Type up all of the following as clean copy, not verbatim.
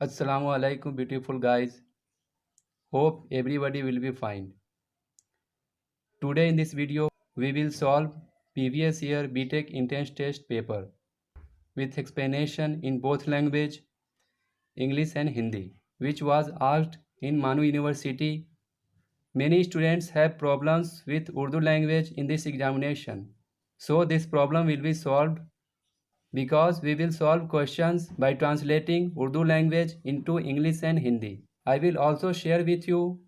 Assalamu alaikum beautiful guys. Hope everybody will be fine. Today in this video we will solve previous year BTech entrance test paper with explanation in both language English and Hindi which was asked in Manu University. Many students have problems with Urdu language in this examination. So this problem will be solved because we will solve questions by translating Urdu language into English and Hindi. I will also share with you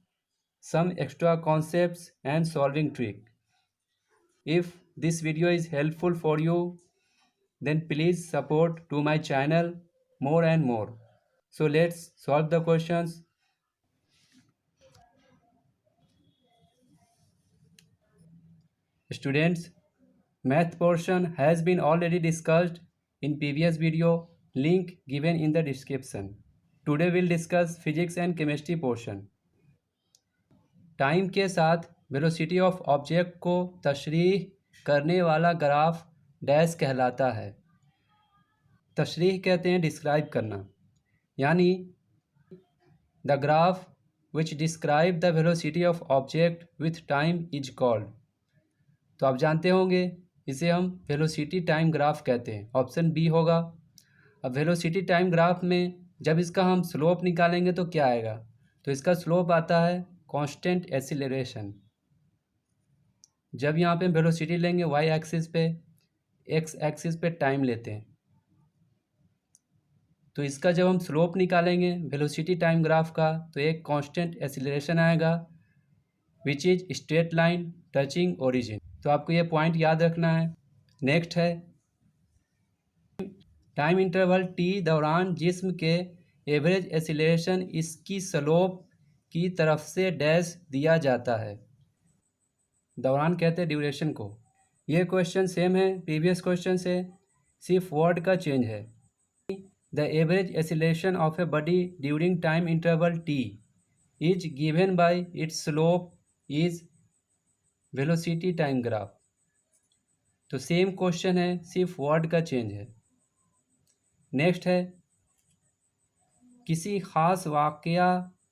some extra concepts and solving trick. If this video is helpful for you, then please support to my channel more and more. So let's solve the questions. Students, math portion has been already discussed in previous video, link given in the description. Today we'll discuss physics and chemistry portion. Time के साथ velocity of object को तशरीह करने वाला graph dash कहलाता है। तशरीह कहते हैं डिस्क्राइब करना, यानी the graph which describe the velocity of object with time is called. तो आप जानते होंगे इसे हम वेलोसिटी टाइम ग्राफ कहते हैं। ऑप्शन बी होगा। अब वेलोसिटी टाइम ग्राफ में जब इसका हम स्लोप निकालेंगे तो क्या आएगा? तो इसका स्लोप आता है कांस्टेंट एक्सीलरेशन। जब यहाँ पे वेलोसिटी लेंगे वाई एक्सिस पे, एक्स एक्सिस पे टाइम लेते हैं, तो इसका जब हम स्लोप निकालेंगे वेलोसिटी टाइम ग्राफ का तो एक कांस्टेंट एक्सीलरेशन आएगा which is straight line touching origin. तो आपको ये पॉइंट याद रखना है। नेक्स्ट है टाइम इंटरवल टी दौरान जिस्म के एवरेज एक्सीलरेशन इसकी स्लोप की तरफ से डैश दिया जाता है। दौरान कहते हैं ड्यूरेशन को। ये क्वेश्चन सेम है प्रीवियस क्वेश्चन से, सिर्फ वर्ड का चेंज है। The average acceleration of a body during time interval T is given by it's slope is velocity time graph. तो सेम क्वेश्चन है, सिर्फ वर्ड का चेंज है। नेक्स्ट है किसी खास वाकया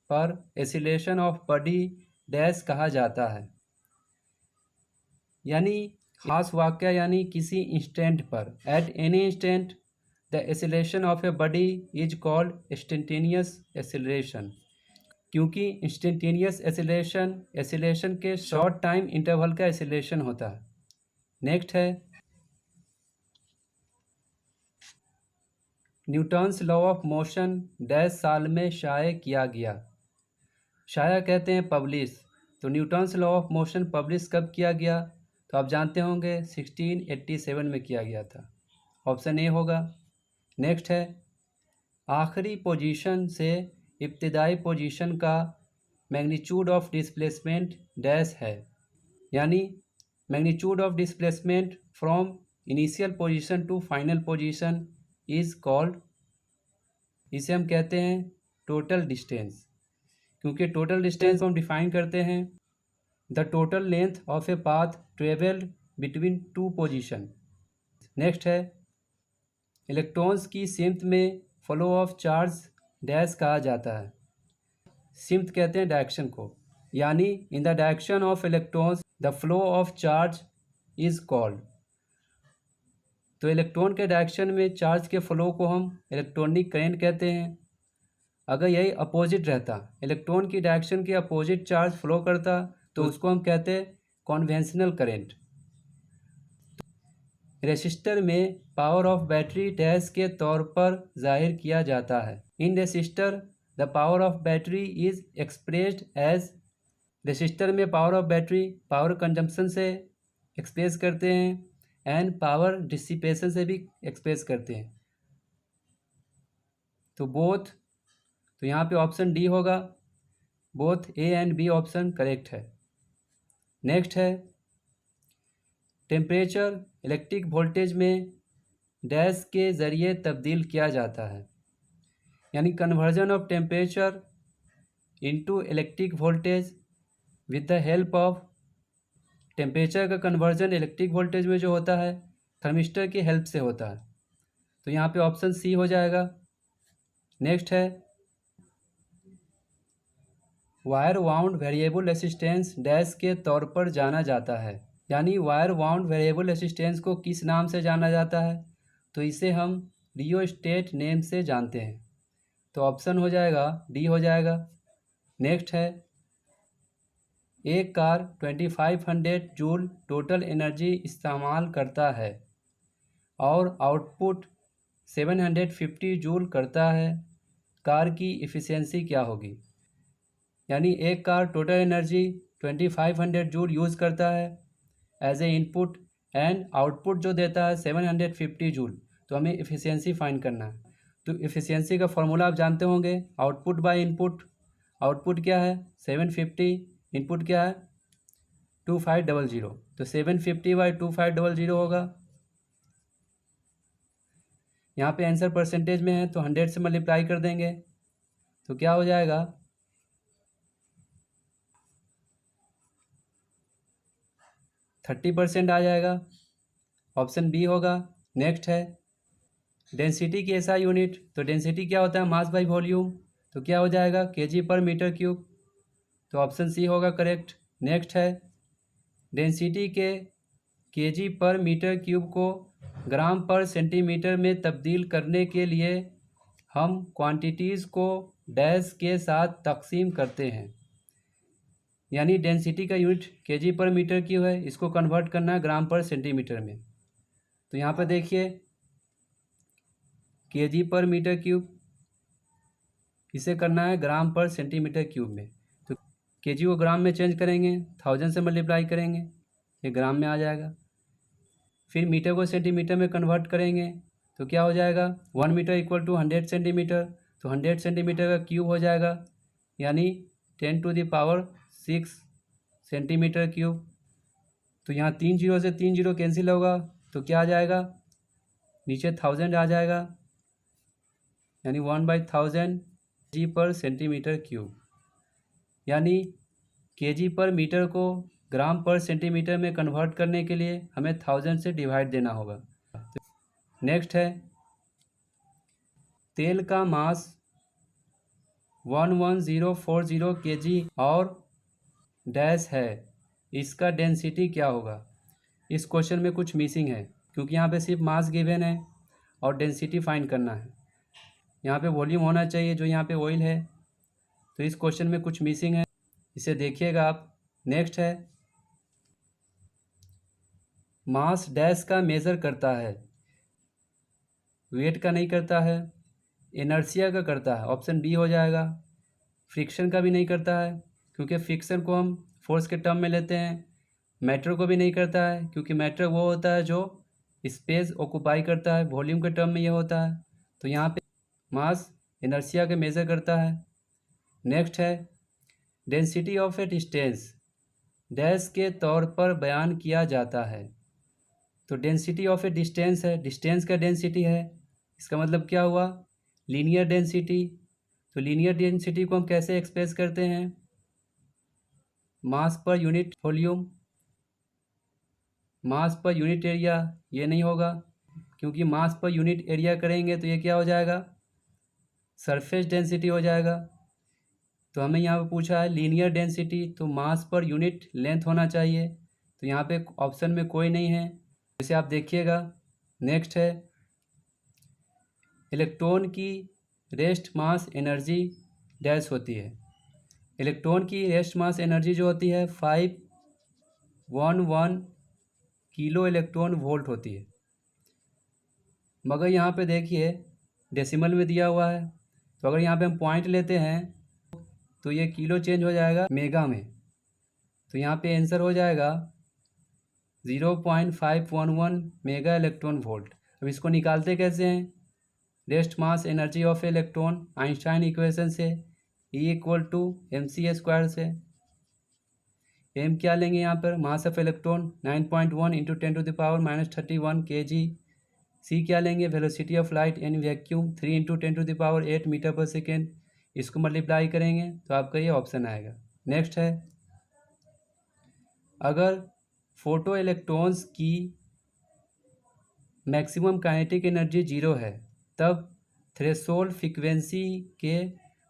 पर एक्सीलरेशन ऑफ बॉडी डैश कहा जाता है, यानी खास वाकया यानी किसी इंस्टेंट पर, at any instant the acceleration of a body is called instantaneous acceleration. क्योंकि इंस्टेंटेनियस एक्सीलरेशन के शॉर्ट टाइम इंटरवल का एक्सीलरेशन होता है। नेक्स्ट है Newton's law of motion dash साल में शाये किया गया। शाया कहते हैं पब्लिश। तो Newton's law of motion publish कब किया गया? तो आप जानते होंगे 1687 में किया गया था। ऑप्शन ए होगा। नेक्स्ट है आखिरी पोजीशन से इब्तिदाई पोजीशन का मैग्नीट्यूड ऑफ डिस्प्लेसमेंट डैश है, यानी magnitude of displacement from initial position to final position is called, इसे हम कहते हैं टोटल डिस्टेंस। क्योंकि टोटल डिस्टेंस हम डिफाइन करते हैं the total length of a path travelled between two position. Next है इलेक्ट्रॉन्स की सिमत में फ्लो ऑफ चार्ज डैश कहा जाता है। सिमत कहते हैं डायरेक्शन को, यानी in the direction of electrons the flow of charge is called. तो इलेक्ट्रॉन के डायरेक्शन में चार्ज के फ्लो को हम इलेक्ट्रॉनिक करंट कहते हैं। अगर यही अपोजिट रहता, इलेक्ट्रॉन की डायरेक्शन के अपोजिट चार्ज फ्लो करता, तो उसको हम कहते हैं कॉन्वेंशनल करंट। रेसिस्टर में पावर ऑफ बैटरी डैश के तौर पर जाहिर किया जाता है। In resistor the power of battery is expressed as, resistor में power of battery power consumption से एक्सप्रेस करते हैं एंड पावर डिसिपेशन से भी एक्सप्रेस करते हैं। तो बोथ, तो यहाँ पे ऑप्शन डी होगा। Both A and B option correct है। नेक्स्ट है टेम्परेचर इलेक्ट्रिक वोल्टेज में डैश के ज़रिए तब्दील किया जाता है, यानी conversion of temperature into electric voltage with the help of, temperature का कन्वर्जन इलेक्ट्रिक वोल्टेज में जो होता है थर्मिस्टर की हेल्प से होता है। तो यहाँ पे ऑप्शन सी हो जाएगा। नेक्स्ट है wire wound variable resistance dash के तौर पर जाना जाता है। यानी वायर वाउंड वेरिएबल रेसिस्टेंस को किस नाम से जाना जाता है? तो इसे हम रियोस्टेट नेम से जानते हैं। तो ऑप्शन हो जाएगा डी हो जाएगा। नेक्स्ट है, एक कार 2500 जूल टोटल एनर्जी इस्तेमाल करता है और आउटपुट 750 जूल करता है, कार की इफ़िशियंसी क्या होगी? यानी एक car total energy 2500 joule use करता है as a input and output जो देता है 750 जूल। तो हमें इफ़िशियंसी फाइंड करना है। तो इफ़िशियंसी का फॉर्मूला आप जानते होंगे, आउटपुट बाय इनपुट। आउटपुट क्या है 750, इनपुट क्या है 2500। तो 750 बाई 2500 होगा। यहाँ पे आंसर परसेंटेज में है तो 100 से मल्टीप्लाई कर देंगे तो क्या हो जाएगा 30% आ जाएगा। ऑप्शन बी होगा। नेक्स्ट है, डेंसिटी की एसआई यूनिट। तो डेंसिटी क्या होता है मास बाई वॉल्यूम। तो क्या हो जाएगा केजी पर मीटर क्यूब। तो ऑप्शन सी होगा करेक्ट। नेक्स्ट है, डेंसिटी के केजी पर मीटर क्यूब को ग्राम पर सेंटीमीटर में तब्दील करने के लिए हम क्वांटिटीज़ को डैश के साथ तकसीम करते हैं। यानी डेंसिटी का यूनिट केजी पर मीटर क्यूब है, इसको कन्वर्ट करना है ग्राम पर सेंटीमीटर में। तो यहाँ पर देखिए केजी पर मीटर क्यूब, इसे करना है ग्राम पर सेंटीमीटर क्यूब में। तो केजी को ग्राम में चेंज करेंगे, 1000 से मल्टीप्लाई करेंगे, ये ग्राम में आ जाएगा। फिर मीटर को सेंटीमीटर में कन्वर्ट करेंगे तो क्या हो जाएगा 1 मीटर इक्वल टू 100 सेंटीमीटर। तो 100 सेंटीमीटर का क्यूब हो जाएगा, यानी 10⁻6 सेंटीमीटर क्यूब। तो यहाँ 3 जीरो से 3 जीरो कैंसिल होगा तो क्या आ जाएगा नीचे 1000 आ जाएगा, यानी 1/1000 जी पर सेंटीमीटर क्यूब। यानी केजी पर मीटर को ग्राम पर सेंटीमीटर में कन्वर्ट करने के लिए हमें 1000 से डिवाइड देना होगा। नेक्स्ट है, तेल का मास 11040 केजी और डैश है, इसका डेंसिटी क्या होगा? इस क्वेश्चन में कुछ मिसिंग है क्योंकि यहाँ पे सिर्फ मास गिवन है और डेंसिटी फाइंड करना है। यहाँ पे वॉल्यूम होना चाहिए जो यहाँ पे ऑयल है, तो इस क्वेश्चन में कुछ मिसिंग है, इसे देखिएगा आप। नेक्स्ट है, मास डैश का मेज़र करता है, वेट का नहीं करता है, इनर्शिया का करता है, ऑप्शन बी हो जाएगा। फ्रिक्शन का भी नहीं करता है क्योंकि फ्रिक्शन को हम फोर्स के टर्म में लेते हैं। मैटर को भी नहीं करता है क्योंकि मैटर वो होता है जो स्पेस ऑक्यूपाई करता है, वॉल्यूम के टर्म में ये होता है। तो यहाँ पे मास इनर्शिया के मेज़र करता है। नेक्स्ट है, density of A distance dash के तौर पर बयान किया जाता है। तो डेंसिटी ऑफ ए डिस्टेंस है, डिस्टेंस का डेंसिटी है, इसका मतलब क्या हुआ लीनियर डेंसिटी। तो लीनियर डेंसिटी को हम कैसे एक्सप्रेस करते हैं मास पर यूनिट वॉल्यूम, मास पर यूनिट एरिया। ये नहीं होगा क्योंकि मास पर यूनिट एरिया करेंगे तो ये क्या हो जाएगा सरफेस डेंसिटी हो जाएगा। तो हमें यहाँ पे पूछा है लीनियर डेंसिटी, तो मास पर यूनिट लेंथ होना चाहिए। तो यहाँ पे ऑप्शन में कोई नहीं है, इसे आप देखिएगा। नेक्स्ट है, इलेक्ट्रॉन की रेस्ट मास एनर्जी डैश होती है। इलेक्ट्रॉन की रेस्ट मास एनर्जी जो होती है 511 किलो इलेक्ट्रॉन वोल्ट होती है। मगर यहाँ पे देखिए डेसिमल में दिया हुआ है, तो अगर यहाँ पे हम पॉइंट लेते हैं तो ये किलो चेंज हो जाएगा मेगा में। तो यहाँ पे आंसर हो जाएगा 0.511 मेगा इलेक्ट्रॉन वोल्ट। अब इसको निकालते कैसे हैं rest mass energy of electron Einstein equation से, E=mc² से। एम क्या लेंगे यहाँ पर mass of electron 9.1 × 10⁻31 kg। C क्या लेंगे velocity of light in vacuum 3 × 10⁸ metre per second. इसको मल्टीप्लाई करेंगे तो आपका ये ऑप्शन आएगा। नेक्स्ट है, अगर फोटो इलेक्ट्रॉन्स की मैक्सिमम काइनेटिक एनर्जी 0 है तब थ्रेशोल्ड फ्रीक्वेंसी के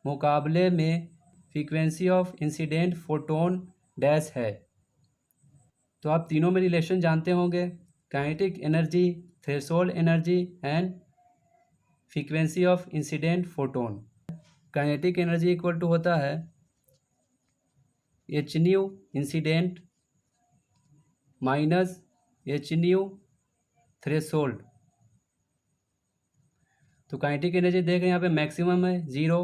मुकाबले में frequency of incident photon dash है। तो आप तीनों में रिलेशन जानते होंगे, kinetic energy, threshold energy and frequency of incident photon. Kinetic energy equal to होता है H nu incident minus H nu threshold. तो काइनेटिक एनर्जी देख रहे हैं यहाँ पे मैक्सिमम है 0,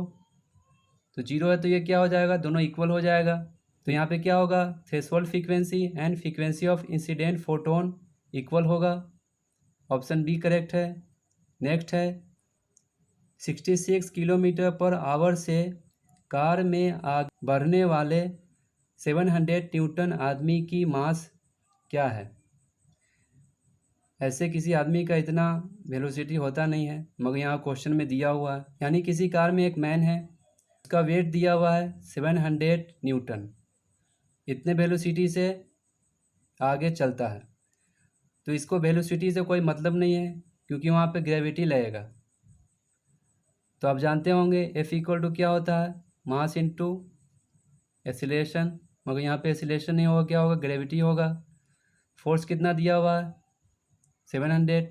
तो 0 है तो ये क्या हो जाएगा, दोनों इक्वल हो जाएगा। तो यहाँ पे क्या होगा, threshold frequency and frequency of incident photon equal होगा। ऑप्शन बी करेक्ट है। नेक्स्ट है 66 किलोमीटर पर आवर से कार में आगे बढ़ने वाले 700 न्यूटन आदमी की मास क्या है। ऐसे किसी आदमी का इतना वेलोसिटी होता नहीं है, मगर यहाँ क्वेश्चन में दिया हुआ है। यानी किसी कार में एक मैन है, उसका वेट दिया हुआ है 700 न्यूटन, इतने वेलोसिटी से आगे चलता है। तो इसको वेलोसिटी से कोई मतलब नहीं है, क्योंकि वहाँ पे ग्रेविटी लगेगा। तो आप जानते होंगे एफ इक्वल टू क्या होता है, मास इनटू एक्सीलरेशन, मगर यहाँ पे एक्सीलरेशन नहीं होगा, क्या होगा, ग्रेविटी होगा। फोर्स कितना दिया हुआ है 700,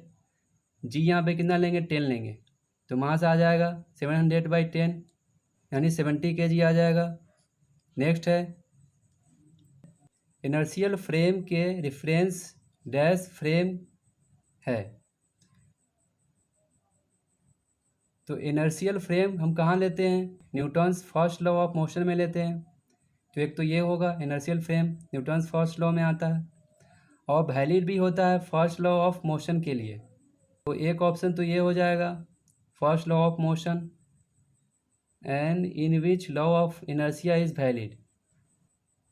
जी यहाँ पे कितना लेंगे 10 लेंगे, तो मास आ जाएगा 700/10 यानी 70 kg आ जाएगा। नेक्स्ट है इनर्शियल फ्रेम के रेफरेंस डैश फ्रेम है। तो इनर्शियल फ्रेम हम कहाँ लेते हैं, Newton's first law of motion में लेते हैं। तो एक तो ये होगा inertial frame, Newton's first law में आता है, और वैलिड भी होता है फर्स्ट लॉ ऑफ मोशन के लिए। तो एक ऑप्शन तो ये हो जाएगा first law of motion and in which law of inertia is valid.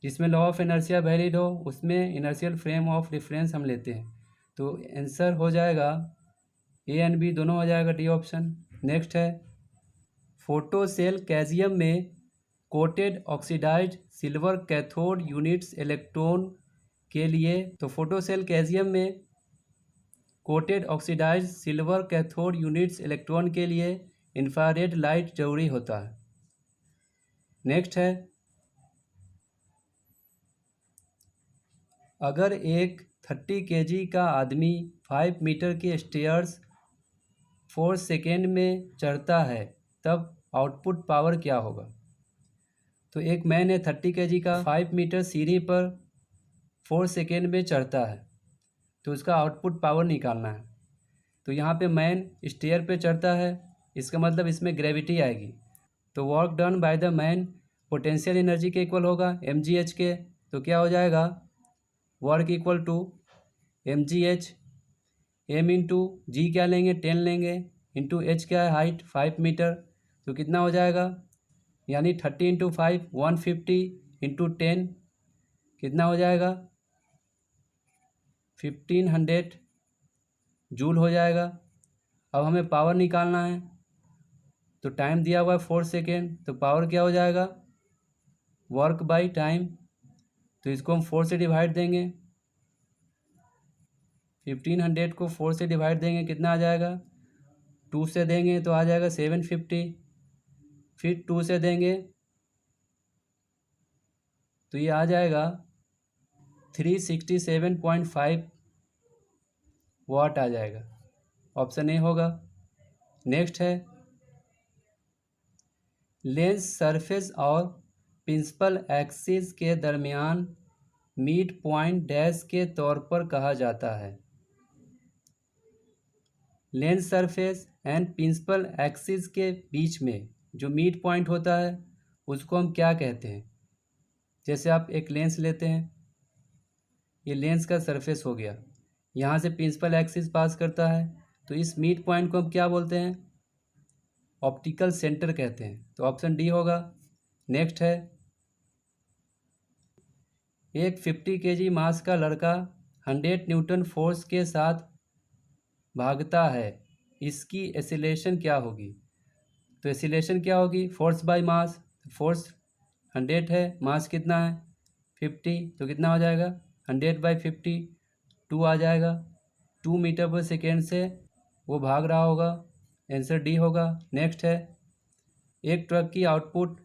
जिसमें लॉ ऑफ इनर्शिया वैलिड हो उसमें इनर्शियल फ्रेम ऑफ रेफरेंस हम लेते हैं। तो आंसर हो जाएगा ए एंड बी दोनों हो जाएगा, डी ऑप्शन। नेक्स्ट है फोटो सेल कैल्शियम में coated oxidised silver cathode units electron के लिए। तो फोटो सेल कैल्शियम में coated oxidised silver cathode units electron के लिए इंफ्रारेड लाइट जरूरी होता है। नेक्स्ट है अगर एक 30 kg का आदमी 5 मीटर के स्टेयर्स 4 सेकेंड में चढ़ता है तब आउटपुट पावर क्या होगा। तो एक मैन है 30 kg का, 5 मीटर सीढ़ी पर 4 सेकेंड में चढ़ता है, तो उसका आउटपुट पावर निकालना है। तो यहाँ पे मैन स्टेयर पे चढ़ता है, इसका मतलब इसमें ग्रेविटी आएगी। तो work done by the man potential energy के इक्वल होगा mgh के। तो क्या हो जाएगा, work equal to mgh, m into g क्या लेंगे 10 लेंगे, इंटू h क्या है हाइट 5 मीटर, तो कितना हो जाएगा, यानी 30 इंटू 5 150 इंटू 10 कितना हो जाएगा 1500 जूल हो जाएगा। अब हमें पावर निकालना है, तो टाइम दिया हुआ है 4 सेकेंड, तो पावर क्या हो जाएगा वर्क बाई टाइम। तो इसको हम 4 से डिवाइड देंगे, 1500 को 4 से डिवाइड देंगे कितना आ जाएगा, 2 से देंगे तो आ जाएगा 750, फिर 2 से देंगे तो ये आ जाएगा 367.5 वाट आ जाएगा। ऑप्शन ए होगा। नेक्स्ट है लेंस सरफेस और प्रिंसिपल एक्सिस के दरमियान मिड पॉइंट डैश के तौर पर कहा जाता है। Lens surface and principal axis के बीच में जो मिड पॉइंट होता है उसको हम क्या कहते हैं। जैसे आप एक लेंस लेते हैं, ये लेंस का सरफेस हो गया, यहाँ से प्रिंसिपल एक्सिस पास करता है, तो इस मिड पॉइंट को हम क्या बोलते हैं, ऑप्टिकल सेंटर कहते हैं। तो ऑप्शन डी होगा। नेक्स्ट है एक 50 kg मास का लड़का 100 न्यूटन फोर्स के साथ भागता है, इसकी एक्सीलरेशन क्या होगी। तो एक्सीलरेशन क्या होगी, फोर्स बाय मास, फोर्स 100 है, मास कितना है 50, तो कितना हो जाएगा 100/50, 2 आ जाएगा। 2 मीटर पर सेकेंड से वो भाग रहा होगा, आंसर डी होगा। नेक्स्ट है एक ट्रक की आउटपुट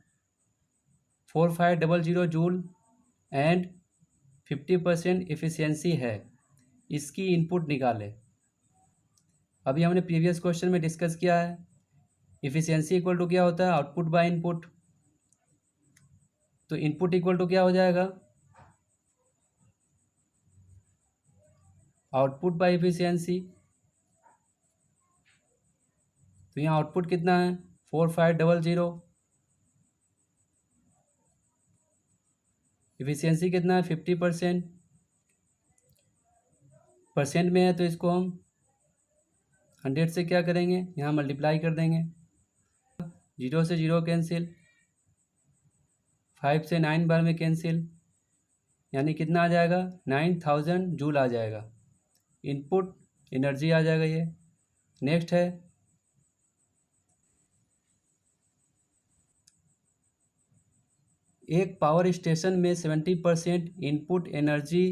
4500 जूल एंड 50% एफिशिएंसी है, इसकी इनपुट निकालें। अभी हमने प्रीवियस क्वेश्चन में डिस्कस किया है, एफिशिएंसी इक्वल टू क्या होता है, आउटपुट बाय इनपुट। तो इनपुट इक्वल टू क्या हो जाएगा, आउटपुट बाय एफिशिएंसी। तो यहाँ आउटपुट कितना है 4500, एफिशिएंसी कितना है 50%, परसेंट में है तो इसको हम 100 से क्या करेंगे, यहाँ मल्टीप्लाई कर देंगे। 0 से 0 कैंसिल, 5 से 9 बार में कैंसिल, यानी कितना आ जाएगा 9000 जूल आ जाएगा, इनपुट एनर्जी आ जाएगा ये। नेक्स्ट है एक पावर स्टेशन में 70% इनपुट एनर्जी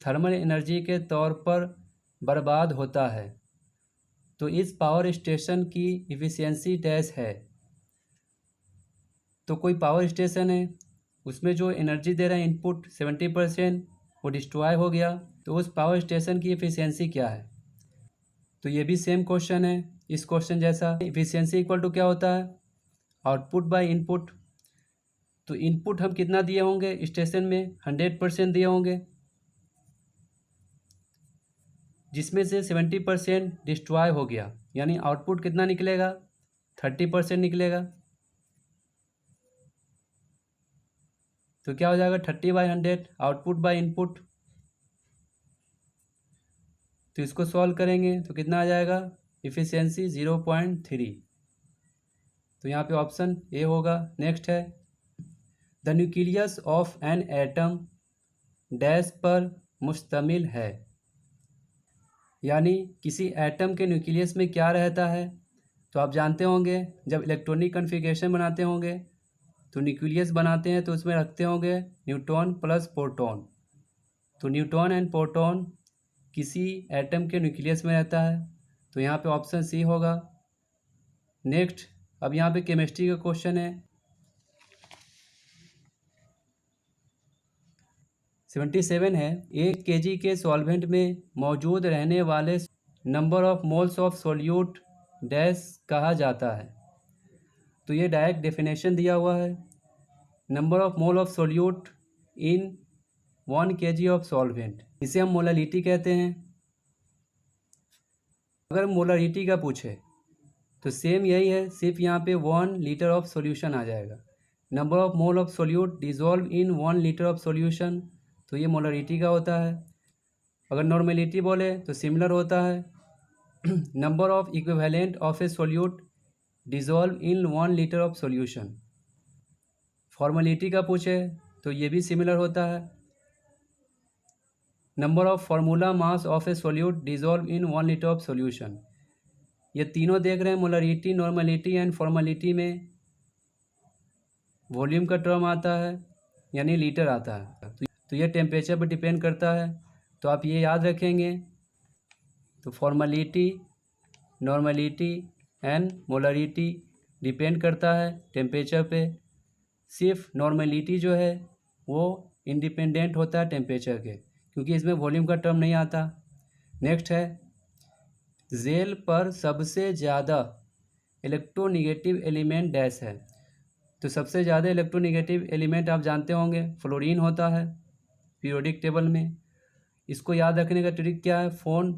थर्मल एनर्जी के तौर पर बर्बाद होता है, तो इस पावर स्टेशन की इफ़िशियंसी डैश है। तो कोई पावर स्टेशन है, उसमें जो एनर्जी दे रहा है इनपुट 70%, वो डिस्ट्रॉय हो गया, तो उस पावर स्टेशन की एफिशिएंसी क्या है। तो ये भी सेम क्वेश्चन है इस क्वेश्चन जैसा। एफिशिएंसी इक्वल टू क्या होता है, आउटपुट बाय इनपुट। तो इनपुट हम कितना दिए होंगे स्टेशन में, 100% दिए होंगे, जिसमें से 70% डिस्ट्रॉय हो गया, यानी आउटपुट कितना निकलेगा 30% निकलेगा। तो क्या हो जाएगा 30/100 आउटपुट बाय इनपुट। तो इसको सॉल्व करेंगे तो कितना आ जाएगा, इफ़िशियंसी 0.3। तो यहाँ पे ऑप्शन ए होगा। नेक्स्ट है the nucleus of an atom dash पर मुश्तमिल है, यानी किसी एटम के न्यूक्लियस में क्या रहता है। तो आप जानते होंगे जब इलेक्ट्रॉनिक कन्फिग्रेशन बनाते होंगे तो न्यूक्लियस बनाते हैं तो उसमें रखते होंगे न्यूट्रॉन प्लस प्रोटॉन। तो न्यूट्रॉन एंड प्रोटॉन किसी एटम के न्यूक्लियस में रहता है, तो यहाँ पे ऑप्शन सी होगा। नेक्स्ट अब यहाँ पे केमिस्ट्री का क्वेश्चन है 77 है, 1 kg के सॉल्वेंट में मौजूद रहने वाले number of moles of solute dash कहा जाता है। तो ये डायरेक्ट डेफिनेशन दिया हुआ है, number of mole of solute in 1 kg of solvent, इसे हम मोलालिटी कहते हैं। अगर मोलालिटी का पूछे तो सेम यही है, सिर्फ यहाँ पे 1 लीटर ऑफ सॉल्यूशन आ जाएगा। Number of mole of solute dissolve in 1 litre of solution, तो ये मोलालिटी का होता है। अगर नॉर्मेलिटी बोले तो सिमिलर होता है, number of equivalent of A solute dissolve in 1 litre of solution. Formality का पूछे तो ये भी सिमिलर होता है, number of formula mass of A solute dissolve in 1 litre of solution. ये तीनों देख रहे हैं मोलारिटी, नॉर्मेलिटी एंड फॉर्मेलिटी में वॉल्यूम का टर्म आता है, यानी लीटर आता है। तो ये टेम्परेचर पर डिपेंड करता है, तो आप ये याद रखेंगे। तो formality, normality and molarity depend करता है टेम्परेचर पे। सिर्फ नॉर्मेलिटी जो है वो इंडिपेंडेंट होता है टेम्परेचर के, क्योंकि इसमें वॉल्यूम का टर्म नहीं आता। नेक्स्ट है जेल पर सबसे ज़्यादा इलेक्ट्रोनेगेटिव एलिमेंट डैश है। तो सबसे ज़्यादा इलेक्ट्रोनेगेटिव एलिमेंट आप जानते होंगे फ्लोरीन होता है पीरियोडिक टेबल में। इसको याद रखने का ट्रिक क्या है, फ़ोन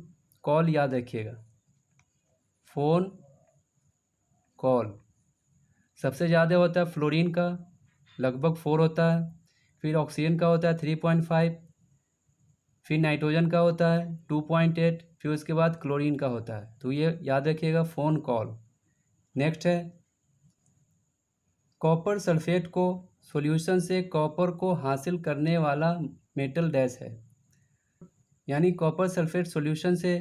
कॉल याद रखिएगा, फ़ोन कॉल सबसे ज़्यादा होता है फ्लोरीन का, लगभग 4 होता है। फिर ऑक्सीजन का होता है 3.5, फिर नाइट्रोजन का होता है 2.8, फिर उसके बाद क्लोरीन का होता है। तो ये याद रखिएगा फ़ोन कॉल। नेक्स्ट है कॉपर सल्फेट को सॉल्यूशन से कॉपर को हासिल करने वाला मेटल डैश है, यानी कॉपर सल्फेट सॉल्यूशन से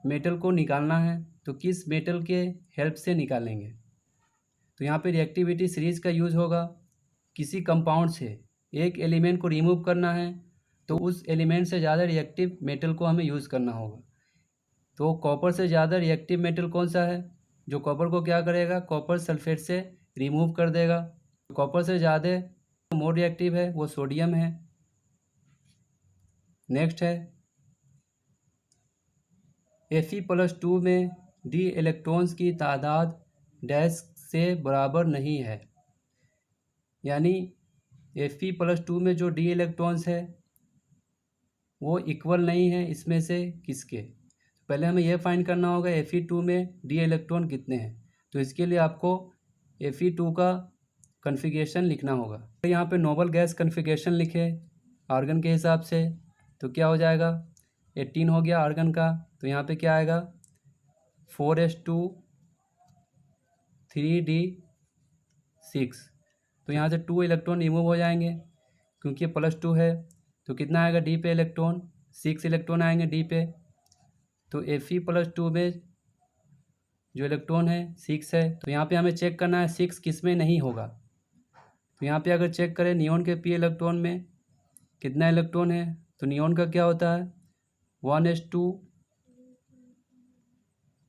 मेटल को निकालना है, तो किस मेटल के हेल्प से निकालेंगे। तो यहाँ पे रिएक्टिविटी सीरीज़ का यूज़ होगा। किसी कंपाउंड से एक एलिमेंट को रिमूव करना है तो उस एलिमेंट से ज़्यादा रिएक्टिव मेटल को हमें यूज़ करना होगा। तो कॉपर से ज़्यादा रिएक्टिव मेटल कौन सा है, जो कॉपर को क्या करेगा, कॉपर सल्फेट से रिमूव कर देगा। कॉपर से ज़्यादा मोर रिएक्टिव है वो सोडियम है। नेक्स्ट है Fe+2 में डी इलेक्ट्रॉन्स की तादाद डैश से बराबर नहीं है, यानी Fe+2 में जो डी इलेक्ट्रॉन्स है वो इक्वल नहीं है इसमें से किसके। पहले हमें यह फाइंड करना होगा Fe2 में डी इलेक्ट्रॉन कितने हैं। तो इसके लिए आपको Fe2 का कन्फिगरेशन लिखना होगा। तो यहाँ पे नोबल गैस कन्फिगरेशन लिखे आर्गन के हिसाब से, तो क्या हो जाएगा 18 हो गया आर्गन का। तो यहाँ पे क्या आएगा 4s2 3d6। तो यहाँ से 2 इलेक्ट्रॉन रिमूव हो जाएंगे क्योंकि ये +2 है। तो कितना आएगा डी पे इलेक्ट्रॉन 6 इलेक्ट्रॉन आएंगे डी पे। तो Fe+2 में जो इलेक्ट्रॉन है 6 है। तो यहाँ पे हमें चेक करना है 6 किस में नहीं होगा। तो यहाँ पे अगर चेक करें नियॉन के p इलेक्ट्रॉन में कितना इलेक्ट्रॉन है, तो नियॉन का क्या होता है 1s2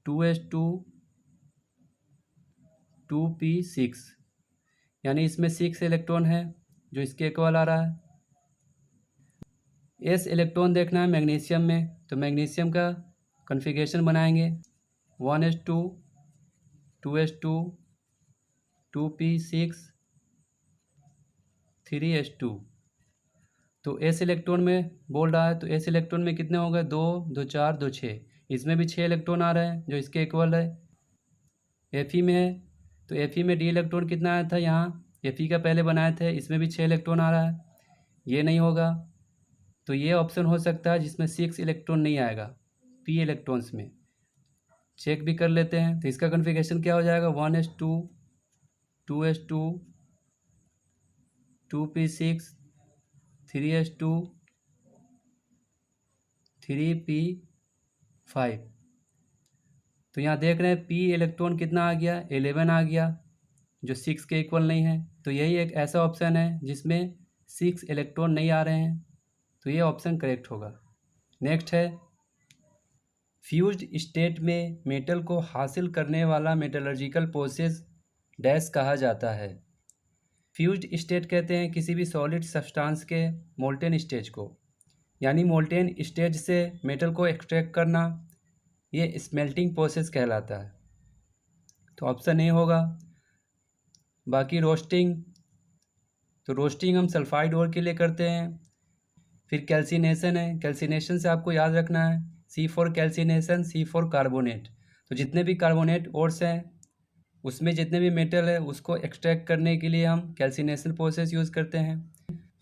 2s2 2p6, यानी इसमें 6 इलेक्ट्रॉन है जो इसके इक्वल आ रहा है। एस इलेक्ट्रॉन देखना है मैग्नीशियम में, तो मैग्नीशियम का कन्फिगरेशन बनाएंगे 1s2 2s2 2p6 3s2। तो एस इलेक्ट्रॉन में बोल रहा है, तो एस इलेक्ट्रॉन में कितने हो गए 2 2 4 2 6। इसमें भी 6 इलेक्ट्रॉन आ रहे हैं जो इसके इक्वल है। Fe में है, तो Fe में डी इलेक्ट्रॉन कितना आया था यहाँ Fe का पहले बनाए थे, इसमें भी 6 इलेक्ट्रॉन आ रहा है, ये नहीं होगा। तो ये ऑप्शन हो सकता है जिसमें 6 इलेक्ट्रॉन नहीं आएगा p इलेक्ट्रॉन्स में। चेक भी कर लेते हैं। तो इसका कन्फिगरेशन क्या हो जाएगा 1s2 2s2 2p6 3s2 3p5। तो यहाँ देख रहे हैं p इलेक्ट्रॉन कितना आ गया 11 आ गया जो 6 के इक्वल नहीं है। तो यही एक ऐसा ऑप्शन है जिसमें 6 इलेक्ट्रॉन नहीं आ रहे हैं, तो ये ऑप्शन करेक्ट होगा। नेक्स्ट है फ्यूज्ड स्टेट में मेटल को हासिल करने वाला मेटलर्जिकल प्रोसेस डैश कहा जाता है। फ्यूज्ड स्टेट कहते हैं किसी भी सॉलिड सब्सटेंस के मोल्टेन स्टेज को, यानी मोल्टेन स्टेज से मेटल को एक्सट्रैक्ट करना, ये स्मेल्टिंग प्रोसेस कहलाता है। तो ऑप्शन ए होगा। बाकी रोस्टिंग, तो रोस्टिंग हम सल्फाइड ओर के लिए करते हैं। फिर कैल्सिनेशन है, कैल्सिनेशन से आपको याद रखना है C4 कैल्सिनेशन C4 कार्बोनेट। तो जितने भी कार्बोनेट ओर्स हैं उसमें जितने भी मेटल है उसको एक्सट्रैक्ट करने के लिए हम कैल्सिनेशन प्रोसेस यूज़ करते हैं।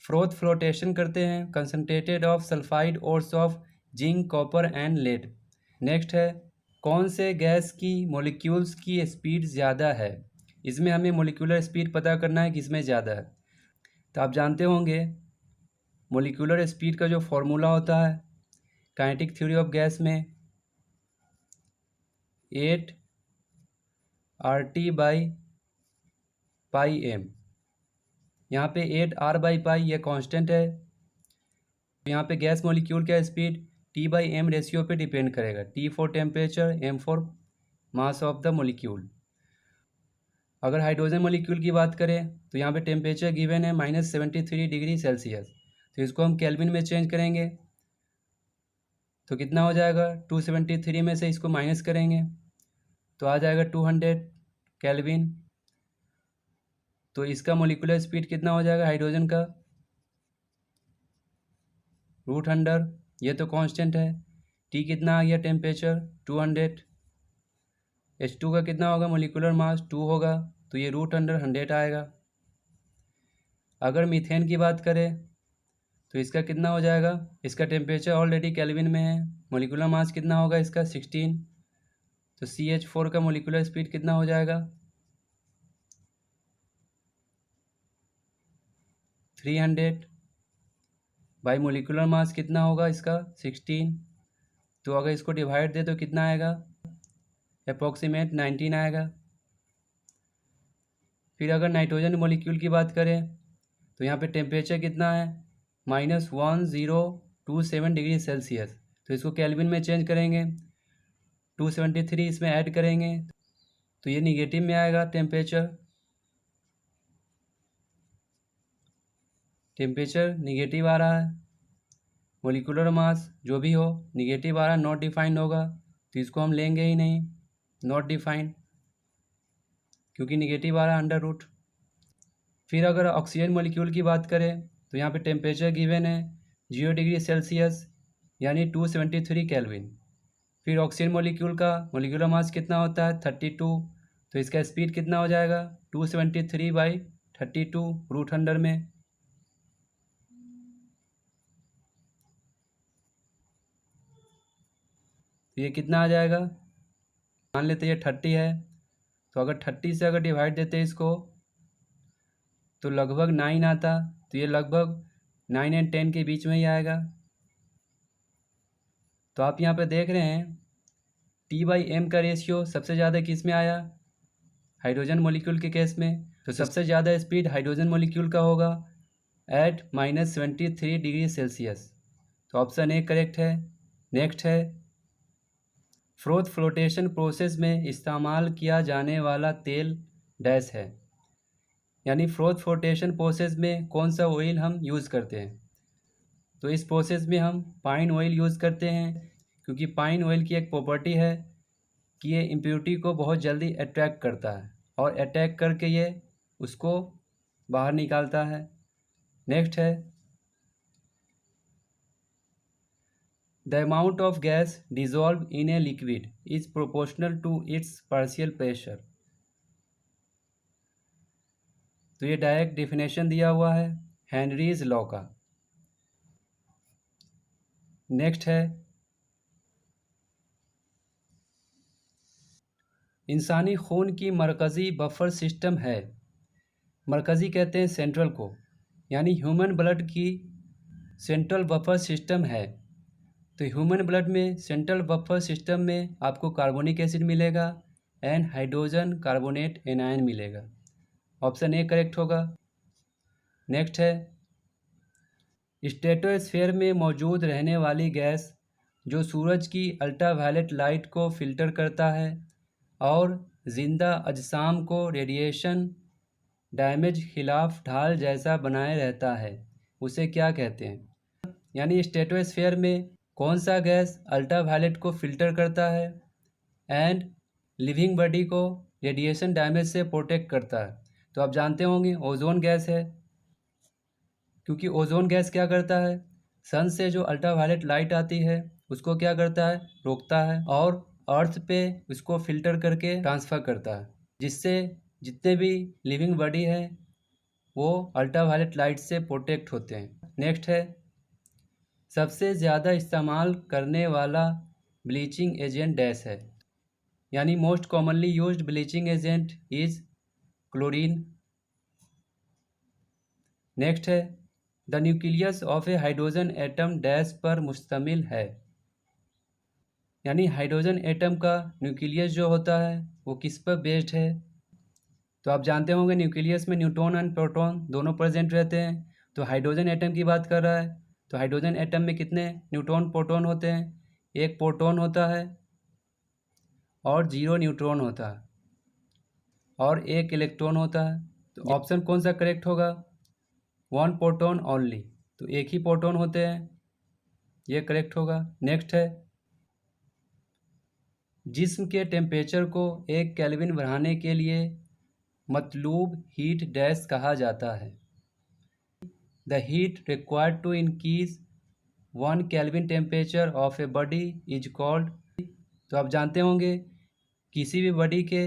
फ्रोथ फ्लोटेशन करते हैं concentrated of sulphide ores of zinc copper and lead. Next है कौन से गैस की मॉलिक्यूल्स की स्पीड ज़्यादा है। इसमें हमें मॉलिक्यूलर स्पीड पता करना है किसमें ज़्यादा है। तो आप जानते होंगे मॉलिक्यूलर स्पीड का जो फॉर्मूला होता है काइनेटिक थ्योरी ऑफ गैस में 8 RT/πm। यहाँ पे 8 R/π ये कांस्टेंट है। यहाँ पे गैस मॉलिक्यूल का स्पीड T/m रेशियो पे डिपेंड करेगा। T for temperature, m for mass of the molecule. अगर हाइड्रोजन मॉलिक्यूल की बात करें तो यहाँ पे टेम्परेचर गिवन है -73 डिग्री सेल्सियस। तो इसको हम केल्विन में चेंज करेंगे तो कितना हो जाएगा 273 में से इसको माइनस करेंगे तो आ जाएगा 200 केल्विन। तो इसका मॉलिक्यूलर स्पीड कितना हो जाएगा हाइड्रोजन का √100, ये तो कांस्टेंट है। T कितना आ गया टेम्परेचर 200। H2 का कितना होगा मॉलिक्यूलर मास 2 होगा, तो ये √100 100 आएगा। अगर मीथेन की बात करें तो इसका कितना हो जाएगा, इसका टेम्परेचर ऑलरेडी केल्विन में है, मॉलिक्यूलर मास कितना होगा इसका 16। तो CH4 का मॉलिक्यूलर स्पीड कितना हो जाएगा 300 बाई मॉलिक्यूलर मास कितना होगा इसका 16। तो अगर इसको डिवाइड दे तो कितना आएगा अप्रॉक्सीमेट 19 आएगा। फिर अगर नाइट्रोजन मॉलिक्यूल की बात करें तो यहाँ पे टेम्परेचर कितना है -1027 डिग्री सेल्सियस। तो इसको केल्विन में चेंज करेंगे 273 इसमें ऐड करेंगे तो ये निगेटिव में आएगा टेम्परेचर। टेम्परेचर निगेटिव आ रहा है, मोलिकुलर मास जो भी हो निगेटिव आ रहा है, नॉट डिफाइंड होगा, तो इसको हम लेंगे ही नहीं, नॉट डिफाइंड, क्योंकि निगेटिव आ रहा है अंडर रूट। फिर अगर ऑक्सीजन मॉलिक्यूल की बात करें तो यहाँ पे टेम्परेचर गिवन है 0 डिग्री सेल्सियस यानी 273 केल्विन। फिर ऑक्सीजन मॉलिक्यूल का मॉलिक्यूलर मास कितना होता है 32, तो इसका स्पीड कितना हो जाएगा 273/32 रूट अंडर में। तो ये कितना आ जाएगा, मान लेते ये 30 है, तो अगर 30 से अगर डिवाइड देते इसको तो लगभग 9 आता, तो ये लगभग 9 और 10 के बीच में ही आएगा। तो आप यहाँ पे देख रहे हैं T/m का रेशियो सबसे ज़्यादा किस में आया, हाइड्रोजन मॉलिक्यूल के केस में। तो सबसे ज़्यादा स्पीड हाइड्रोजन मॉलिक्यूल का होगा एट -73 डिग्री सेल्सियस, तो ऑप्शन ए करेक्ट है। नेक्स्ट है फ्रोथ फ्लोटेशन प्रोसेस में इस्तेमाल किया जाने वाला तेल डैश है, यानी फ्रोथ फ्लोटेशन प्रोसेस में कौन सा ऑयल हम यूज़ करते हैं। तो इस प्रोसेस में हम पाइन ऑयल यूज़ करते हैं, क्योंकि पाइन ऑयल की एक प्रॉपर्टी है कि ये इम्प्योरिटी को बहुत जल्दी अट्रैक्ट करता है और अटैक करके ये उसको बाहर निकालता है। नेक्स्ट है the amount of gas dissolve in a liquid is proportional to its partial pressure. तो ये डायरेक्ट डेफिनेशन दिया हुआ है हेनरीज लॉ का। नेक्स्ट है इंसानी खून की मरकज़ी बफर सिस्टम है, मरकज़ी कहते हैं सेंट्रल को, यानी ह्यूमन ब्लड की सेंट्रल बफर सिस्टम है। तो ह्यूमन ब्लड में सेंट्रल बफर सिस्टम में आपको कार्बोनिक एसिड मिलेगा एंड हाइड्रोजन कार्बोनेट एनायन मिलेगा, ऑप्शन ए करेक्ट होगा। नेक्स्ट है स्ट्रेटोस्फेयर में मौजूद रहने वाली गैस जो सूरज की अल्ट्रावायलेट लाइट को फिल्टर करता है और जिंदा अजसाम को रेडिएशन डैमेज खिलाफ ढाल जैसा बनाए रहता है, उसे क्या कहते हैं। यानी स्ट्रेटोस्फेयर में कौन सा गैस अल्ट्रावायलेट को फिल्टर करता है एंड लिविंग बॉडी को रेडिएशन डैमेज से प्रोटेक्ट करता है। तो आप जानते होंगे ओजोन गैस है, क्योंकि ओजोन गैस क्या करता है, सन से जो अल्ट्रावायलेट लाइट आती है उसको क्या करता है, रोकता है और अर्थ पे उसको फिल्टर करके ट्रांसफ़र करता है, जिससे जितने भी लिविंग बॉडी है वो अल्ट्रावायलेट लाइट से प्रोटेक्ट होते हैं। नेक्स्ट है सबसे ज़्यादा इस्तेमाल करने वाला ब्लीचिंग एजेंट डैश है, यानी most commonly used bleaching agent is chlorine. Next है the nucleus of a hydrogen atom dash पर मुश्तमिल है, यानी हाइड्रोजन एटम का न्यूक्लियस जो होता है वो किस पर बेस्ड है। तो आप जानते होंगे न्यूक्लियस में न्यूट्रॉन एंड प्रोटॉन दोनों प्रेजेंट रहते हैं। तो हाइड्रोजन एटम की बात कर रहा है, तो हाइड्रोजन एटम में कितने न्यूट्रॉन प्रोटॉन होते हैं, एक प्रोटॉन होता है और 0 न्यूट्रॉन होता है और एक इलेक्ट्रॉन होता है। तो ऑप्शन कौन सा करेक्ट होगा, 1 प्रोटॉन ओनली, तो एक ही प्रोटॉन होते हैं, ये करेक्ट होगा। नेक्स्ट है जिस्म के टेम्परेचर को 1 केल्विन बढ़ाने के लिए मतलूब हीट डैश कहा जाता है। The heat required to increase 1 kelvin temperature of a body is called. तो आप जानते होंगे किसी भी बॉडी के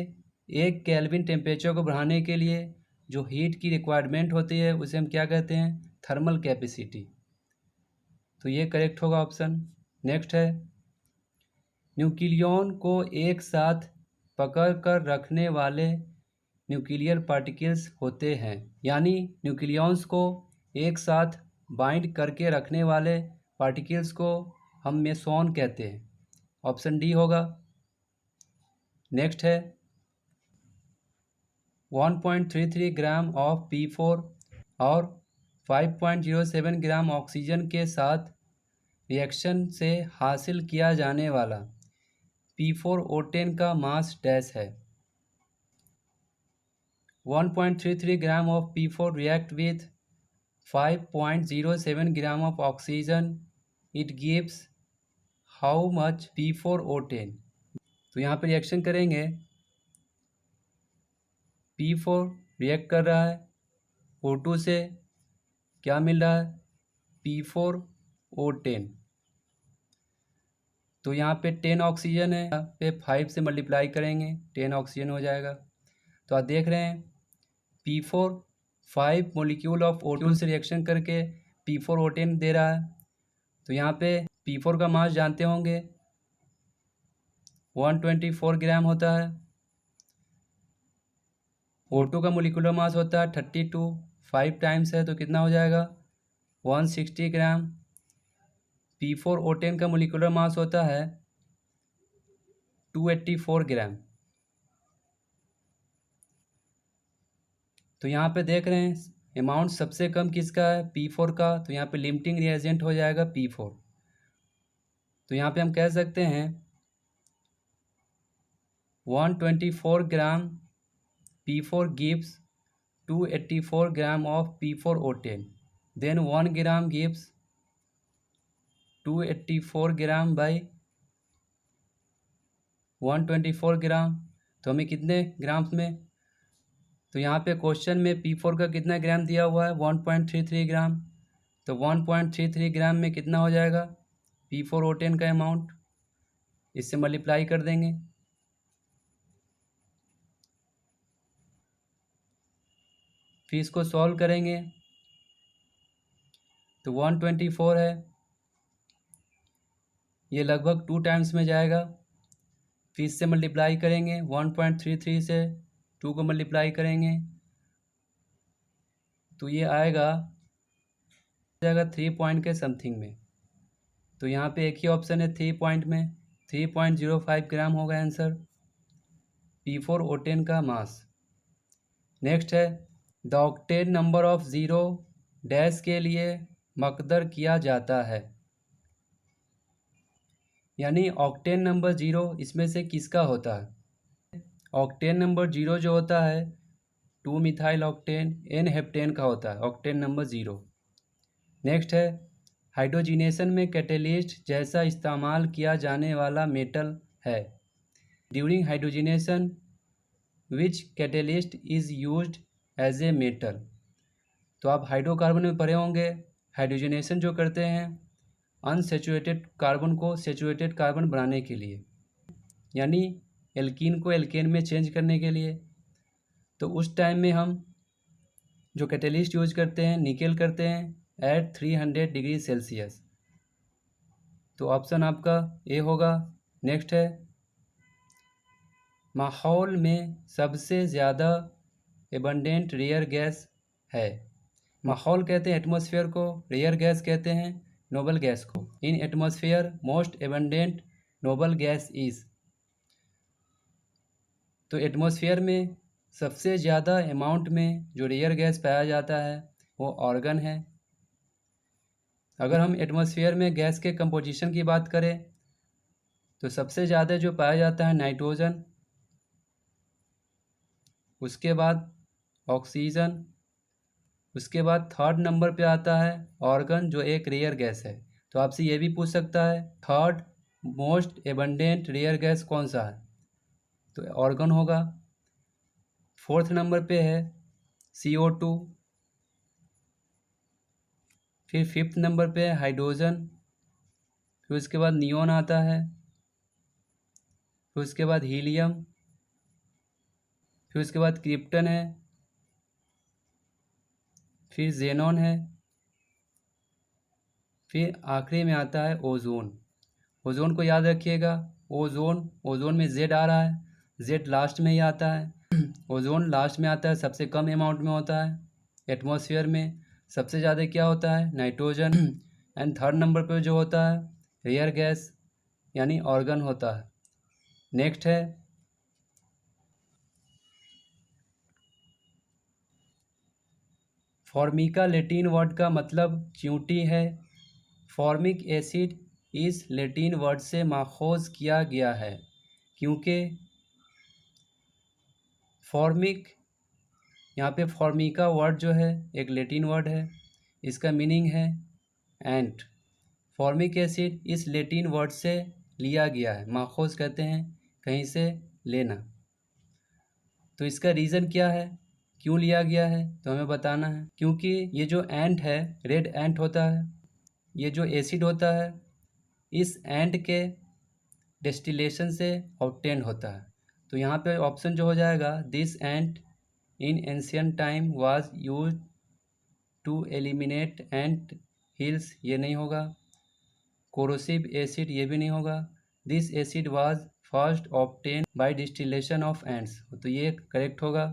1 केल्विन टेम्परेचर को बढ़ाने के लिए जो हीट की रिक्वायरमेंट होती है उसे हम क्या कहते हैं, थर्मल कैपेसिटी। तो ये करेक्ट होगा ऑप्शन। नेक्स्ट है न्यूक्लियॉन को एक साथ पकड़ कर रखने वाले न्यूक्लियर पार्टिकल्स होते हैं, यानी न्यूक्लियॉन्स को एक साथ बाइंड करके रखने वाले पार्टिकल्स को हम मेसॉन कहते हैं, ऑप्शन डी होगा। नेक्स्ट है 1.33 ग्राम ऑफ P4 और 5.07 ग्राम ऑक्सीजन के साथ रिएक्शन से हासिल किया जाने वाला P4O10 का मास डैश है। 1.33 gram of P4 react with 5.07 gram of oxygen it gives how much P4O10। तो यहाँ पे रिएक्शन करेंगे, P4 रिएक्ट कर रहा है O2 से, क्या मिल रहा है P4O10। तो यहाँ पे 10 ऑक्सीजन है, यहाँ पे 5 से मल्टीप्लाई करेंगे 10 ऑक्सीजन हो जाएगा। तो आप देख रहे हैं P4 5 मोलिक्यूल ऑफ O2 से रिएक्शन करके P4O10 दे रहा है। तो यहाँ पे P4 का मास जानते होंगे 124 ग्राम होता है, O2 का मोलिकुलर मास होता है 32, 5 टाइम्स है तो कितना हो जाएगा 160 ग्राम। P4O10 का मोलिकुलर मास होता है 284 ग्राम। तो यहाँ पे देख रहे हैं अमाउंट सबसे कम किसका है P4 का, तो यहाँ पे लिमिटिंग रिएजेंट हो जाएगा P4। तो यहाँ पे हम कह सकते हैं 124 gram P4 gives 284 gram of P4O10, then 1 gram gives 284 gram by 124 gram. तो हमें कितने ग्राम्स में, तो यहाँ पे क्वेश्चन में P4 का कितना ग्राम दिया हुआ है 1.33 ग्राम। तो 1.33 ग्राम में कितना हो जाएगा P4O10 का अमाउंट, इससे मल्टीप्लाई कर देंगे। फिर इसको सॉल्व करेंगे तो 124 है, ये लगभग 2 टाइम्स में जाएगा। फिर इससे मल्टीप्लाई करेंगे 1.33 से 2 को मल्टीप्लाई करेंगे तो ये आएगा 3 पॉइंट के समथिंग में। तो यहाँ पे एक ही ऑप्शन है 3 पॉइंट में, 3.05 ग्राम होगा आंसर P4O10 का मास। नेक्स्ट है the octane number of zero dash के लिए मकदर किया जाता है, यानी ऑक्टेन नंबर 0 इसमें से किसका होता है। ऑक्टेन नंबर 0 जो होता है 2 मिथाइल ऑक्टेन N हेप्टेन का होता है ऑक्टेन नंबर 0। नेक्स्ट है हाइड्रोजिनेशन में कैटेलिस्ट जैसा इस्तेमाल किया जाने वाला मेटल है। During hydrogenation which catalyst is used as a metal. तो आप हाइड्रोकार्बन में पढ़े होंगे, हाइड्रोजिनेशन जो करते हैं अनसेचुरेटेड कार्बन को सेचुरेटेड कार्बन बनाने के लिए, यानी एल्कीन को एल्केन में चेंज करने के लिए। तो उस टाइम में हम जो कैटेलिस्ट यूज करते हैं निकेल करते हैं एट 300 डिग्री सेल्सियस। तो ऑप्शन आपका ए होगा। नेक्स्ट है माहौल में सबसे ज़्यादा एबंडेंट रेयर गैस है। माहौल कहते हैं एटमॉस्फेयर को, रेयर गैस कहते हैं नोबल गैस को। इन atmosphere most abundant noble gas is. तो एटमॉस्फेयर में सबसे ज़्यादा अमाउंट में जो रेयर गैस पाया जाता है वो ऑर्गन है। अगर हम एटमॉस्फेयर में गैस के कंपोजिशन की बात करें तो सबसे ज़्यादा जो पाया जाता है नाइट्रोजन, उसके बाद ऑक्सीजन, उसके बाद थर्ड नंबर पे आता है ऑर्गन जो एक रेयर गैस है। तो आपसे ये भी पूछ सकता है third most abundant rare gas कौन सा है, तो ऑर्गन होगा। फोर्थ नंबर पे है CO2, फिर फिफ्थ नंबर पे है हाइड्रोजन, फिर उसके बाद नियोन आता है, फिर उसके बाद हीलियम, फिर उसके बाद क्रिप्टन है, फिर जेनॉन है, फिर आखिरी में आता है ओजोन। ओजोन को याद रखिएगा, ओजोन में जेड आ रहा है, जेड लास्ट में ही आता है ओजोन लास्ट में आता है, सबसे कम अमाउंट में होता है। एटमॉस्फेयर में सबसे ज़्यादा क्या होता है नाइट्रोजन एंड थर्ड नंबर पे जो होता है रेयर गैस यानी ऑर्गन होता है। नेक्स्ट है फॉर्मिका लैटिन वर्ड का मतलब च्यूंटी है। फॉर्मिक एसिड इस लैटिन वर्ड से माखोज किया गया है क्योंकि फॉर्मिक, यहाँ पे फॉर्मिका वर्ड जो है एक लैटिन वर्ड है इसका मीनिंग है एंट। फॉर्मिक एसिड इस लैटिन वर्ड से लिया गया है, माखोज कहते हैं कहीं से लेना। तो इसका रीज़न क्या है, क्यों लिया गया है, तो हमें बताना है। क्योंकि ये जो एंट है, रेड एंट होता है, ये जो एसिड होता है इस एंट के डिस्टिलेशन से ऑब्टेन होता है। तो यहाँ पे ऑप्शन जो हो जाएगा, this ant in ancient time was use to eliminate ant hills, ये नहीं होगा। कोरोसिव एसिड, ये भी नहीं होगा। This acid was first obtain by distillation of ants, तो ये करेक्ट होगा।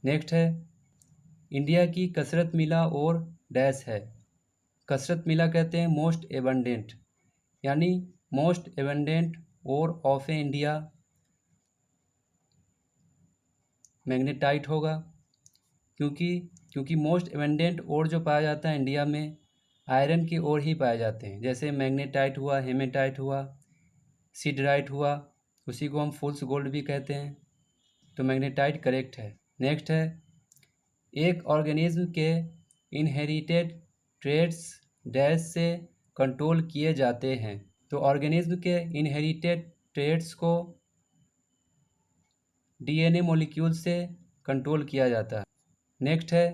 नेक्स्ट है, इंडिया की कसरत मिला और डैश है। कसरत मिला कहते हैं मोस्ट एबंडेंट, यानी मोस्ट एबंडेंट और ऑफ ए इंडिया मैग्नेटाइट होगा। क्योंकि मोस्ट एबंडेंट और जो पाया जाता है इंडिया में आयरन की ओर ही पाए जाते हैं। जैसे मैग्नेटाइट हुआ, हेमेटाइट हुआ, सिडराइट हुआ, उसी को हम फुल्स गोल्ड भी कहते हैं। तो मैग्नेटाइट करेक्ट है। नेक्स्ट है, एक ऑर्गेनिज्म के इनहेरिटेड ट्रेड्स डैश से कंट्रोल किए जाते हैं। तो ऑर्गेनिज्म के इनहेरिटेड ट्रेड्स को डीएनए मॉलिक्यूल से कंट्रोल किया जाता है। नेक्स्ट है,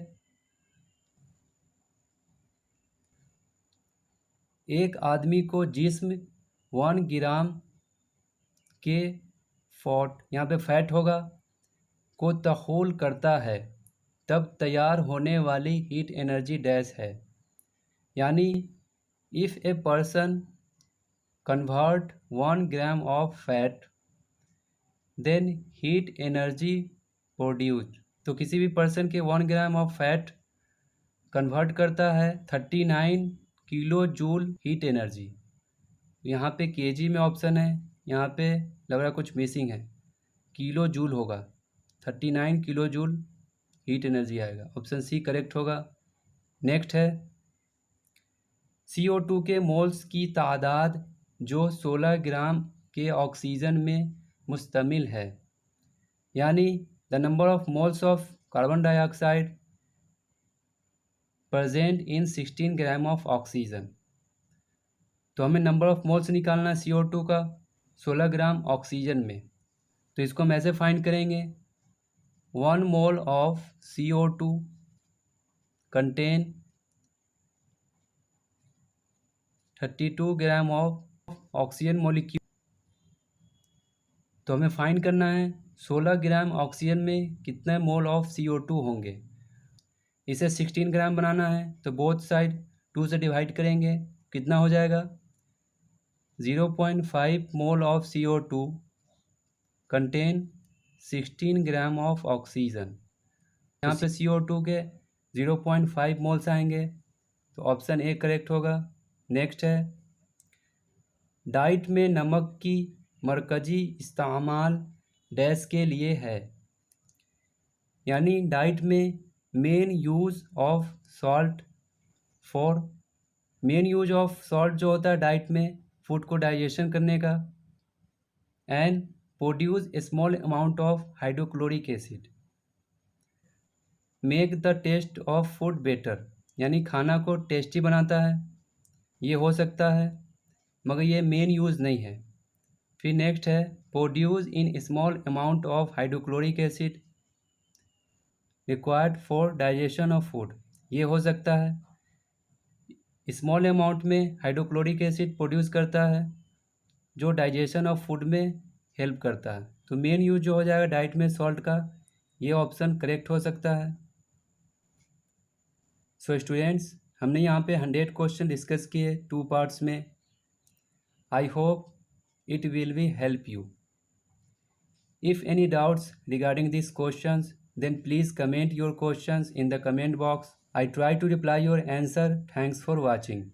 एक आदमी को जिस्म 1 ग्राम के यहाँ पे फैट होगा को तखूल करता है तब तैयार होने वाली हीट एनर्जी डैश है। यानी if a person convert 1 gram of fat then heat energy produce. तो किसी भी पर्सन के 1 ग्राम ऑफ फैट कन्वर्ट करता है 39 किलो जूल हीट एनर्जी। यहाँ पे केजी में ऑप्शन है, यहाँ पे लग रहा है कुछ मिसिंग है, किलो जूल होगा, 39 किलो जूल हीट एनर्जी आएगा। ऑप्शन सी करेक्ट होगा। नेक्स्ट है, CO2 के मोल्स की तादाद जो 16 ग्राम के ऑक्सीजन में मुश्तमिल है। यानी the number of moles of carbon dioxide present in 16 gram of oxygen. तो हमें नंबर ऑफ मोल्स निकालना है CO2 का 16 ग्राम ऑक्सीजन में। तो इसको हम ऐसे फाइंड करेंगे, 1 mole of CO2 contain 32 gram of oxygen molecule. तो हमें फाइंड करना है 16 ग्राम ऑक्सीजन में कितने मोल ऑफ CO2 होंगे। इसे 16 ग्राम बनाना है तो बोथ साइड 2 से डिवाइड करेंगे, कितना हो जाएगा 0.5 mole of CO2 contain 16 gram of oxygen. यहाँ पे CO2 के 0.5 मोल्स आएंगे, तो ऑप्शन ए करेक्ट होगा। नेक्स्ट है, डाइट में नमक की मरकजी इस्तेमाल डैश के लिए है। यानी डाइट में मेन यूज़ ऑफ सॉल्ट जो होता है डाइट में फूड को डाइजेशन करने का, and produce a small amount of hydrochloric acid make the taste of food better. यानी खाना को टेस्टी बनाता है, ये हो सकता है मगर ये मेन यूज़ नहीं है। फिर नेक्स्ट है, produce in small amount of hydrochloric acid required for digestion of food, ये हो सकता है स्मॉल अमाउंट में हाइड्रोक्लोरिक एसिड प्रोड्यूस करता है जो डाइजेशन ऑफ फूड में हेल्प करता है। तो मेन यूज जो हो जाएगा डाइट में सॉल्ट का, ये ऑप्शन करेक्ट हो सकता है। सो स्टूडेंट्स, हमने यहाँ पे 100 क्वेश्चन डिस्कस किए 2 पार्ट्स में। I hope it will be help you. If any doubts regarding these questions, then please comment your questions in the comment box. I try to reply your answer. Thanks for watching.